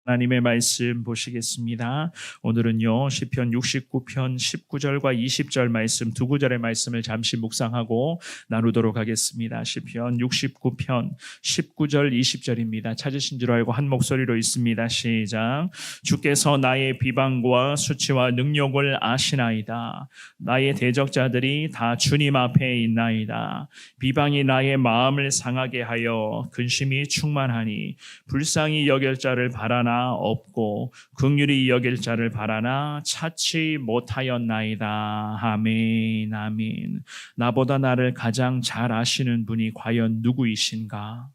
하나님의 말씀 보시겠습니다. 오늘은요 시편 69편 19절과 20절 말씀 두 구절의 말씀을 잠시 묵상하고 나누도록 하겠습니다. 시편 69편 19절 20절입니다. 찾으신 줄 알고 한 목소리로 읽습니다. 시작. 주께서 나의 비방과 수치와 능욕을 아시나이다. 나의 대적자들이 다 주님 앞에 있나이다. 비방이 나의 마음을 상하게 하여 근심이 충만하니 불쌍히 여길 자를 바라나 없고 긍휼히 여길 자를 바라나 찾지 못하였나이다. 아멘. 아멘. 나보다 나를 가장 잘 아시는 분이 과연 누구이신가?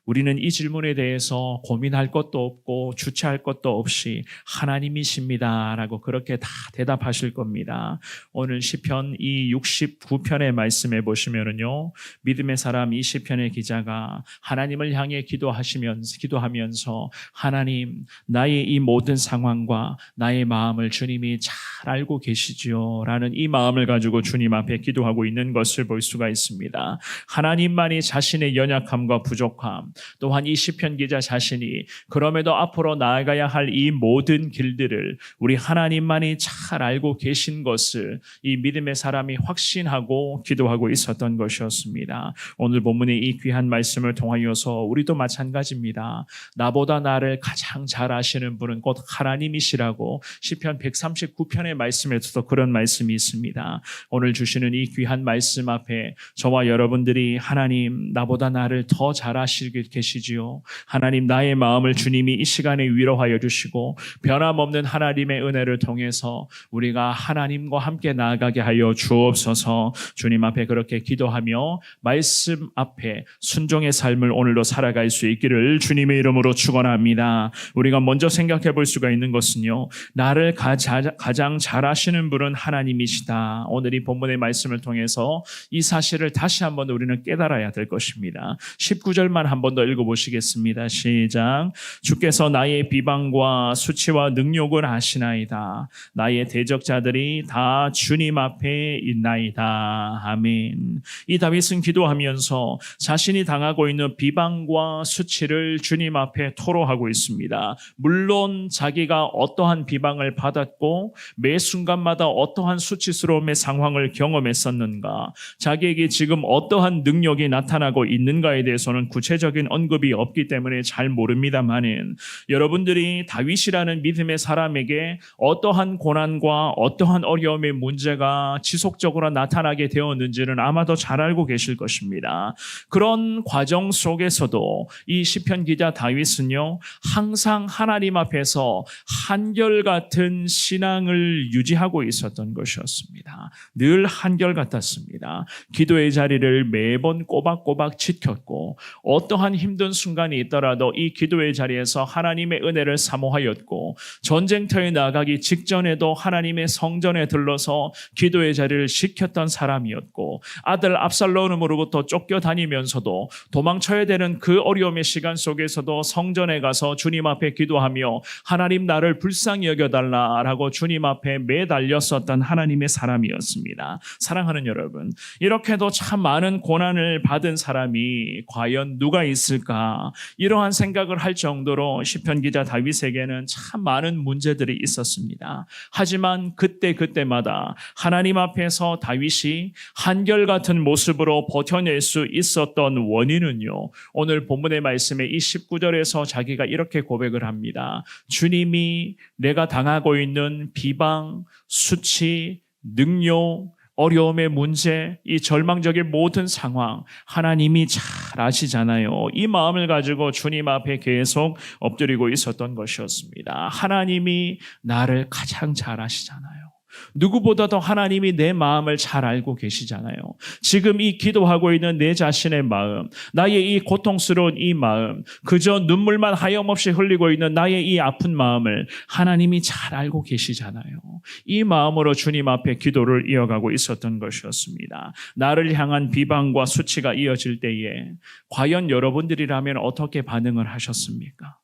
우리는 이 질문에 대해서 고민할 것도 없고 주체할 것도 없이 하나님이십니다 라고 그렇게 다 대답하실 겁니다. 오늘 시편 이 69편의 말씀에 보시면은요, 믿음의 사람 이 시편의 기자가 하나님을 향해 기도하면서 하나님, 나의 이 모든 상황과 나의 마음을 주님이 잘 알고 계시지요 라는 이 마음을 가지고 주님 앞에 기도하고 있는 것을 볼 수가 있습니다. 하나님만이 자신의 연약함과 부족함, 또한 이 시편 기자 자신이 그럼에도 앞으로 나아가야 할 이 모든 길들을 우리 하나님만이 잘 알고 계신 것을 이 믿음의 사람이 확신하고 기도하고 있었던 것이었습니다. 오늘 본문의 이 귀한 말씀을 통하여서 우리도 마찬가지입니다. 나보다 나를 가장 잘 아시는 분은 곧 하나님이시라고 시편 139편의 말씀에서도 그런 말씀이 있습니다. 오늘 주시는 이 귀한 말씀 앞에 저와 여러분들이 하나님, 나보다 나를 더 잘 아시게 계시지요. 하나님, 나의 마음을 주님이 이 시간에 위로하여 주시고 변함없는 하나님의 은혜를 통해서 우리가 하나님과 함께 나아가게 하여 주옵소서. 주님 앞에 그렇게 기도하며 말씀 앞에 순종의 삶을 오늘도 살아갈 수 있기를 주님의 이름으로 축원합니다. 우리가 먼저 생각해 볼 수가 있는 것은요, 나를 가장 잘 아시는 분은 하나님이시다. 오늘 이 본문의 말씀을 통해서 이 사실을 다시 한번 우리는 깨달아야 될 것입니다. 19절만 한 번 더 읽어보시겠습니다. 시작. 주께서 나의 비방과 수치와 능욕을 아시나이다. 나의 대적자들이 다 주님 앞에 있나이다. 아멘. 이 다윗은 기도하면서 자신이 당하고 있는 비방과 수치를 주님 앞에 토로하고 있습니다. 물론 자기가 어떠한 비방을 받았고 매 순간마다 어떠한 수치스러움의 상황을 경험했었는가, 자기에게 지금 어떠한 능력이 나타나고 있는가에 대해서는 구체적인 언급이 없기 때문에 잘 모릅니다만은, 여러분들이 다윗이라는 믿음의 사람에게 어떠한 고난과 어떠한 어려움의 문제가 지속적으로 나타나게 되었는지는 아마도 잘 알고 계실 것입니다. 그런 과정 속에서도 이 시편 기자 다윗은요, 항상 하나님 앞에서 한결같은 신앙을 유지하고 있었던 것이었습니다. 늘 한결같았습니다. 기도의 자리를 매번 꼬박꼬박 지켰고, 어떠한 힘든 순간이 있더라도 이 기도의 자리에서 하나님의 은혜를 사모하였고, 전쟁터에 나가기 직전에도 하나님의 성전에 들러서 기도의 자리를 지켰던 사람이었고, 아들 압살롬으로부터 쫓겨다니면서도 도망쳐야 되는 그 어려움의 시간 속에서도 성전에 가서 주님 앞에 기도하며 하나님, 나를 불쌍히 여겨달라라고 주님 앞에 매달렸었던 하나님의 사람이었습니다. 사랑하는 여러분, 이렇게도 참 많은 고난을 받은 사람이 과연 누가 있을까? 이러한 생각을 할 정도로 시편 기자 다윗에게는 참 많은 문제들이 있었습니다. 하지만 그때마다 하나님 앞에서 다윗이 한결같은 모습으로 버텨낼 수 있었던 원인은요, 오늘 본문의 말씀에 이 19절에서 자기가 이렇게 고백을 합니다. 주님이 내가 당하고 있는 비방, 수치, 능욕, 어려움의 문제, 이 절망적인 모든 상황 하나님이 잘 아시잖아요. 이 마음을 가지고 주님 앞에 계속 엎드리고 있었던 것이었습니다. 하나님이 나를 가장 잘 아시잖아요. 누구보다도 하나님이 내 마음을 잘 알고 계시잖아요. 지금 이 기도하고 있는 내 자신의 마음, 나의 이 고통스러운 이 마음, 그저 눈물만 하염없이 흘리고 있는 나의 이 아픈 마음을 하나님이 잘 알고 계시잖아요. 이 마음으로 주님 앞에 기도를 이어가고 있었던 것이었습니다. 나를 향한 비방과 수치가 이어질 때에 과연 여러분들이라면 어떻게 반응을 하셨습니까?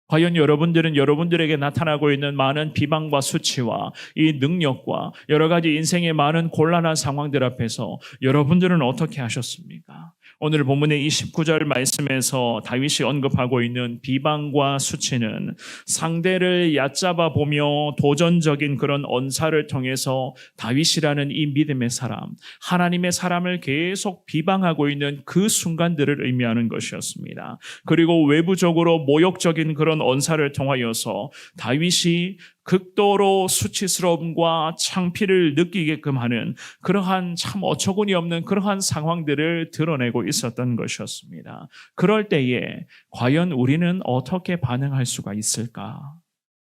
과연 여러분들은 여러분들에게 나타나고 있는 많은 비방과 수치와 이 능력과 여러 가지 인생의 많은 곤란한 상황들 앞에서 여러분들은 어떻게 하셨습니까? 오늘 본문의 29절 말씀에서 다윗이 언급하고 있는 비방과 수치는 상대를 얕잡아 보며 도전적인 그런 언사를 통해서 다윗이라는 이 믿음의 사람, 하나님의 사람을 계속 비방하고 있는 그 순간들을 의미하는 것이었습니다. 그리고 외부적으로 모욕적인 그런 언사를 통하여서 다윗이 극도로 수치스러움과 창피를 느끼게끔 하는 그러한 참 어처구니 없는 그러한 상황들을 드러내고 있었던 것이었습니다. 그럴 때에 과연 우리는 어떻게 반응할 수가 있을까?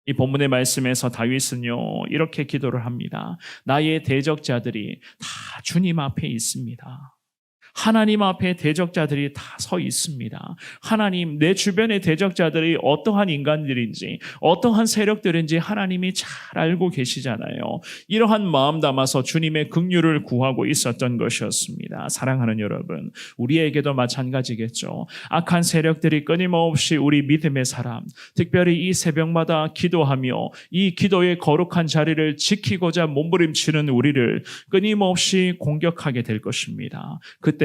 이 본문의 말씀에서 다윗은요 이렇게 기도를 합니다. 나의 대적자들이 다 주님 앞에 있습니다. 하나님 앞에 대적자들이 다 서 있습니다. 하나님, 내 주변의 대적자들이 어떠한 인간들인지, 어떠한 세력들인지 하나님이 잘 알고 계시잖아요. 이러한 마음 담아서 주님의 긍휼을 구하고 있었던 것이었습니다. 사랑하는 여러분, 우리에게도 마찬가지겠죠. 악한 세력들이 끊임없이 우리 믿음의 사람, 특별히 이 새벽마다 기도하며 이 기도의 거룩한 자리를 지키고자 몸부림치는 우리를 끊임없이 공격하게 될 것입니다.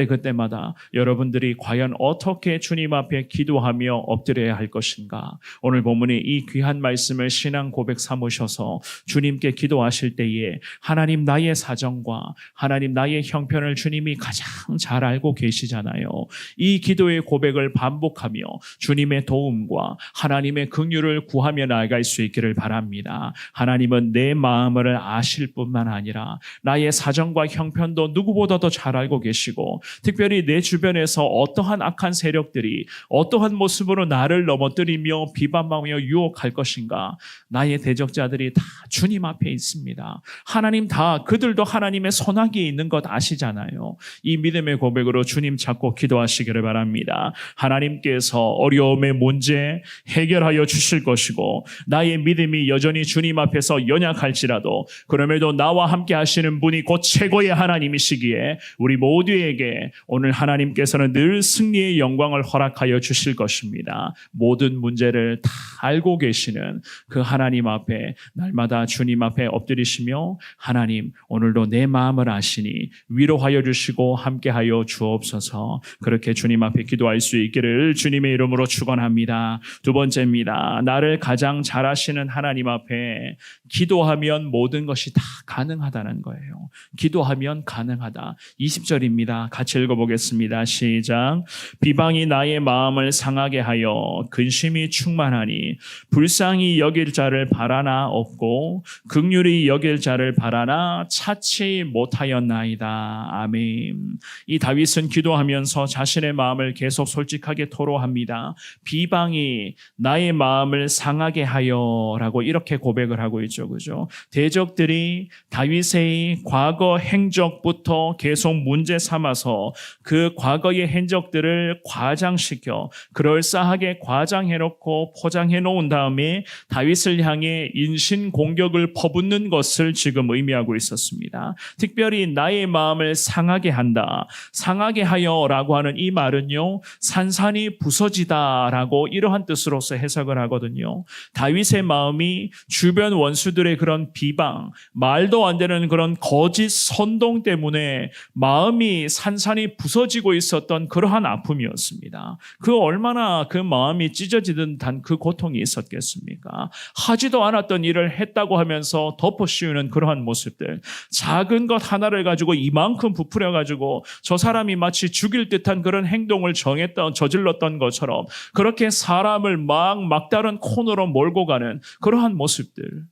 그때마다 여러분들이 과연 어떻게 주님 앞에 기도하며 엎드려야 할 것인가? 오늘 본문이 이 귀한 말씀을 신앙 고백 삼으셔서 주님께 기도하실 때에 하나님 나의 사정과 하나님 나의 형편을 주님이 가장 잘 알고 계시잖아요. 이 기도의 고백을 반복하며 주님의 도움과 하나님의 긍휼을 구하며 나아갈 수 있기를 바랍니다. 하나님은 내 마음을 아실 뿐만 아니라 나의 사정과 형편도 누구보다도 잘 알고 계시고 특별히 내 주변에서 어떠한 악한 세력들이 어떠한 모습으로 나를 넘어뜨리며 비방하며 유혹할 것인가? 나의 대적자들이 다 주님 앞에 있습니다. 하나님 다 그들도 하나님의 손아귀에 있는 것 아시잖아요. 이 믿음의 고백으로 주님 찾고 기도하시기를 바랍니다. 하나님께서 어려움의 문제 해결하여 주실 것이고 나의 믿음이 여전히 주님 앞에서 연약할지라도 그럼에도 나와 함께 하시는 분이 곧 최고의 하나님이시기에 우리 모두에게 오늘 하나님께서는 늘 승리의 영광을 허락하여 주실 것입니다. 모든 문제를 다 알고 계시는 그 하나님 앞에 날마다 주님 앞에 엎드리시며 하나님 오늘도 내 마음을 아시니 위로하여 주시고 함께하여 주옵소서. 그렇게 주님 앞에 기도할 수 있기를 주님의 이름으로 축원합니다. 두 번째입니다. 나를 가장 잘 아시는 하나님 앞에 기도하면 모든 것이 다 가능하다는 거예요. 기도하면 가능하다. 20절입니다. 같이 읽어보겠습니다. 시작. 비방이 나의 마음을 상하게 하여 근심이 충만하니 불쌍히 여길 자를 바라나 없고 긍휼히 여길 자를 바라나 찾지 못하였나이다. 아멘. 이 다윗은 기도하면서 자신의 마음을 계속 솔직하게 토로합니다. 비방이 나의 마음을 상하게 하여 라고 이렇게 고백을 하고 있죠. 그죠? 대적들이 다윗의 과거 행적부터 계속 문제 삼아서 그 과거의 행적들을 과장시켜 그럴싸하게 과장해놓고 포장해놓은 다음에 다윗을 향해 인신공격을 퍼붓는 것을 지금 의미하고 있었습니다. 특별히 나의 마음을 상하게 한다. 상하게 하여라고 하는 이 말은요. 산산이 부서지다라고 이러한 뜻으로서 해석을 하거든요. 다윗의 마음이 주변 원수들의 그런 비방, 말도 안 되는 그런 거짓 선동 때문에 마음이 산산이 부서지고 있었던 그러한 아픔이었습니다. 그 얼마나 그 마음이 찢어지던 단 그 고통이 있었겠습니까? 하지도 않았던 일을 했다고 하면서 덮어씌우는 그러한 모습들, 작은 것 하나를 가지고 이만큼 부풀려가지고 저 사람이 마치 죽일 듯한 그런 행동을 저질렀던 것처럼 그렇게 사람을 막다른 코너로 몰고 가는 그러한 모습들,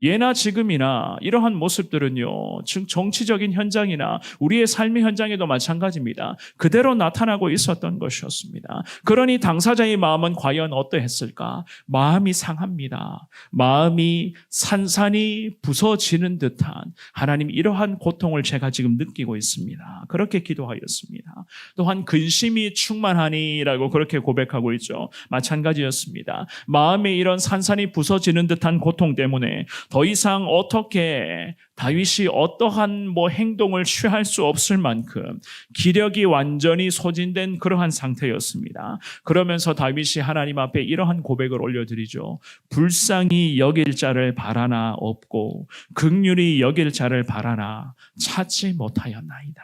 예나 지금이나 이러한 모습들은요, 정치적인 현장이나 우리의 삶의 현장에도 마찬가지입니다. 그대로 나타나고 있었던 것이었습니다. 그러니 당사자의 마음은 과연 어떠했을까? 마음이 상합니다. 마음이 산산이 부서지는 듯한 하나님 이러한 고통을 제가 지금 느끼고 있습니다. 그렇게 기도하였습니다. 또한 근심이 충만하니라고 그렇게 고백하고 있죠. 마찬가지였습니다. 마음에 이런 산산이 부서지는 듯한 고통 때문에 더 이상 어떻게 다윗이 어떠한 행동을 취할 수 없을 만큼 기력이 완전히 소진된 그러한 상태였습니다. 그러면서 다윗이 하나님 앞에 이러한 고백을 올려드리죠. 불쌍히 여길 자를 바라나 없고 긍휼히 여길 자를 바라나 찾지 못하였나이다.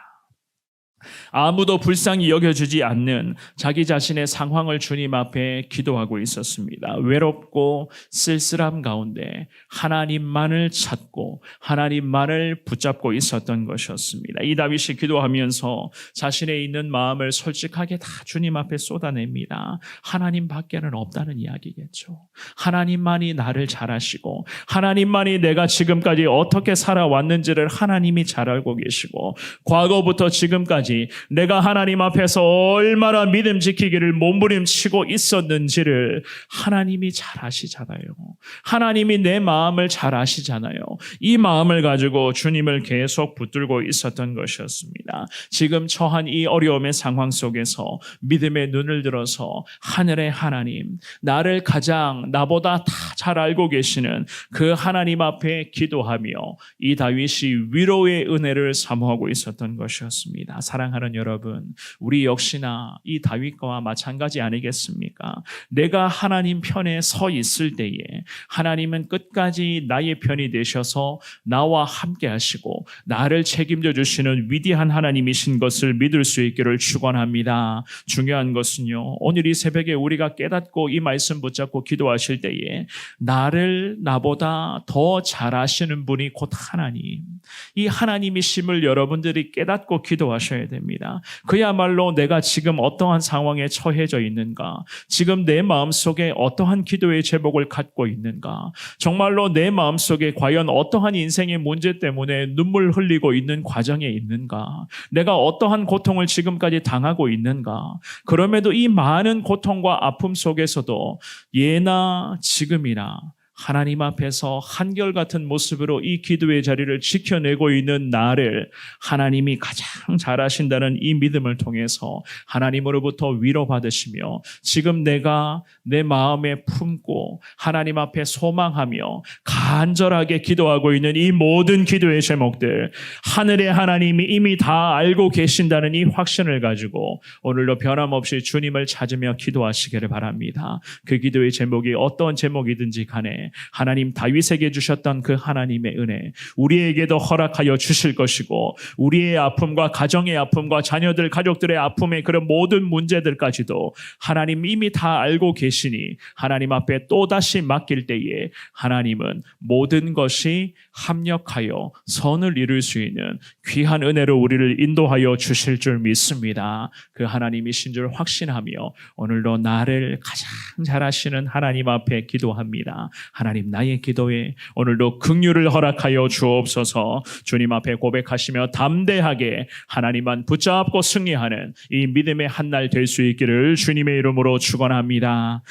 아무도 불쌍히 여겨주지 않는 자기 자신의 상황을 주님 앞에 기도하고 있었습니다. 외롭고 쓸쓸함 가운데 하나님만을 찾고 하나님만을 붙잡고 있었던 것이었습니다. 이 다윗이 기도하면서 자신의 있는 마음을 솔직하게 다 주님 앞에 쏟아냅니다. 하나님밖에는 없다는 이야기겠죠. 하나님만이 나를 잘 아시고 하나님만이 내가 지금까지 어떻게 살아왔는지를 하나님이 잘 알고 계시고 과거부터 지금까지 내가 하나님 앞에서 얼마나 믿음 지키기를 몸부림치고 있었는지를 하나님이 잘 아시잖아요. 하나님이 내 마음을 잘 아시잖아요. 이 마음을 가지고 주님을 계속 붙들고 있었던 것이었습니다. 지금 처한 이 어려움의 상황 속에서 믿음의 눈을 들어서 하늘의 하나님, 나를 가장 나보다 다 잘 알고 계시는 그 하나님 앞에 기도하며 이 다윗이 위로의 은혜를 사모하고 있었던 것이었습니다. 사랑하는 여러분, 우리 역시나 이 다윗과 마찬가지 아니겠습니까? 내가 하나님 편에 서 있을 때에 하나님은 끝까지 나의 편이 되셔서 나와 함께 하시고 나를 책임져 주시는 위대한 하나님이신 것을 믿을 수 있기를 축원합니다. 중요한 것은요, 오늘 이 새벽에 우리가 깨닫고 이 말씀 붙잡고 기도하실 때에 나를 나보다 더 잘 아시는 분이 곧 하나님, 이 하나님이심을 여러분들이 깨닫고 기도하셔야 됩니다. 그야말로 내가 지금 어떠한 상황에 처해져 있는가, 지금 내 마음속에 어떠한 기도의 제목을 갖고 있는가, 정말로 내 마음속에 과연 어떠한 인생의 문제 때문에 눈물 흘리고 있는 과정에 있는가, 내가 어떠한 고통을 지금까지 당하고 있는가, 그럼에도 이 많은 고통과 아픔 속에서도 예나 지금이나 하나님 앞에서 한결같은 모습으로 이 기도의 자리를 지켜내고 있는 나를 하나님이 가장 잘 아신다는 이 믿음을 통해서 하나님으로부터 위로받으시며 지금 내가 내 마음에 품고 하나님 앞에 소망하며 간절하게 기도하고 있는 이 모든 기도의 제목들, 하늘의 하나님이 이미 다 알고 계신다는 이 확신을 가지고 오늘도 변함없이 주님을 찾으며 기도하시기를 바랍니다. 그 기도의 제목이 어떤 제목이든지 간에 하나님 다윗에게 주셨던 그 하나님의 은혜 우리에게도 허락하여 주실 것이고, 우리의 아픔과 가정의 아픔과 자녀들 가족들의 아픔의 그런 모든 문제들까지도 하나님 이미 다 알고 계시니 하나님 앞에 또다시 맡길 때에 하나님은 모든 것이 합력하여 선을 이룰 수 있는 귀한 은혜로 우리를 인도하여 주실 줄 믿습니다. 그 하나님이신 줄 확신하며 오늘도 나를 가장 잘 아시는 하나님 앞에 기도합니다. 하나님, 나의 기도에 오늘도 긍휼을 허락하여 주옵소서. 주님 앞에 고백하시며 담대하게 하나님만 붙잡고 승리하는 이 믿음의 한날 될 수 있기를 주님의 이름으로 축원합니다.